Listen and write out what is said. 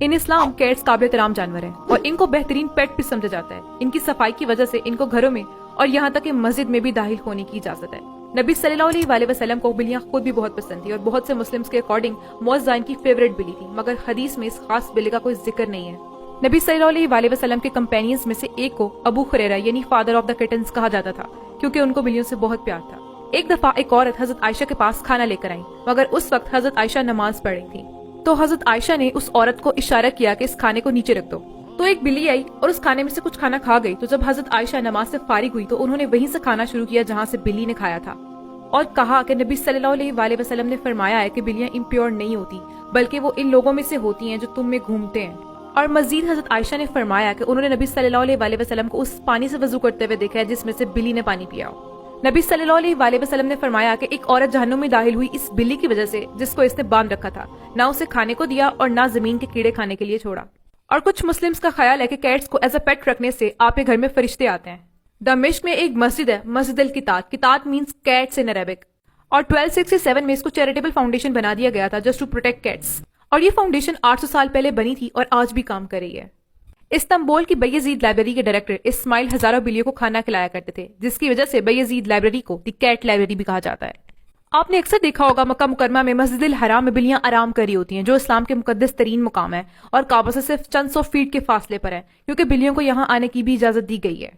इन इस्लाम cats काबिल एहतराम जानवर हैं और इनको बेहतरीन पेट भी समझा जाता है। इनकी सफाई की वजह से इनको घरों में और यहाँ तक कि मस्जिद में भी दाखिल होने की इजाजत है। नबी सल्लल्लाहु अलैहि वसल्लम को बिल्लियां खुद भी बहुत पसंद थी और बहुत से मुस्लिम्स के अकॉर्डिंग मुअज़्ज़ा की फेवरेट बिल्ली थी, मगर हदीस में इस खास बिल्ली का कोई जिक्र नहीं है। नबी सल्लल्लाहु अलैहि वसल्लम के कंपेनियंस में से एक को अबू हुरैरा यानी फादर ऑफ द किटन्स कहा जाता था, क्योंकि उनको बिल्लियों से बहुत प्यार था। एक दफा एक औरत हजरत आयशा के पास खाना लेकर आई, मगर उस वक्त हजरत आयशा नमाज पढ़ रही थी। तो हजरत आयशा ने उस औरत को इशारा किया कि इस खाने को नीचे रख दो। तो एक बिल्ली आई और उस खाने में से कुछ खाना खा गई। तो जब हजरत आयशा नमाज से फारिग हुई तो उन्होंने वहीं से खाना शुरू किया जहाँ से बिल्ली ने खाया था, और कहा कि नबी सल्लल्लाहु अलैहि वसल्लम ने फरमाया है कि बिल्लियां इम्प्योर नहीं होती, बल्कि वो इन लोगों में से होती हैं जो तुम में घूमते हैं। और मजीद हजरत आयशा ने फरमाया कि उन्होंने नबी सल्लल्लाहु अलैहि वसल्लम को उस पानी से वजू करते हुए देखा है जिसमें से बिल्ली ने पानी पिया। नबी सल्लल्लाहु अलैहि वसल्लम ने फरमाया कि एक औरत जहन्नुम में दाखिल हुई इस बिल्ली की वजह से जिसको इसने बांध रखा था, ना उसे खाने को दिया और ना जमीन के कीड़े खाने के लिए छोड़ा। और कुछ मुस्लिम्स का ख्याल है कि कैट्स को एज अ पेट रखने से आपके घर में फरिश्ते आते हैं। दमिश्क में एक मस्जिद है, मस्जिद अल कितात, कितात मींस कैट्स इन अरबिक, और 1267 में इसको चैरिटेबल फाउंडेशन बना दिया गया था जस्ट टू प्रोटेक्ट कैट्स। और ये फाउंडेशन 800 साल पहले बनी थी और आज भी काम कर रही है। इस्तांबुल की बयजीद लाइब्रेरी के डायरेक्टर इस्माइल हजारों बिल्लियों को खाना खिलाया करते थे, जिसकी वजह से बयजीद लाइब्रेरी को द कैट लाइब्रेरी भी कहा जाता है। आपने अक्सर देखा होगा मक्का मुकरमा में मस्जिद अल हराम में बिल्लियां आराम कर रही होती हैं, जो इस्लाम के मुकद्दस तरीन मुकाम है और काबा से सिर्फ चंद सौ फीट के फासले पर है, क्योंकि बिल्लियों को यहाँ आने की भी इजाजत दी गई है।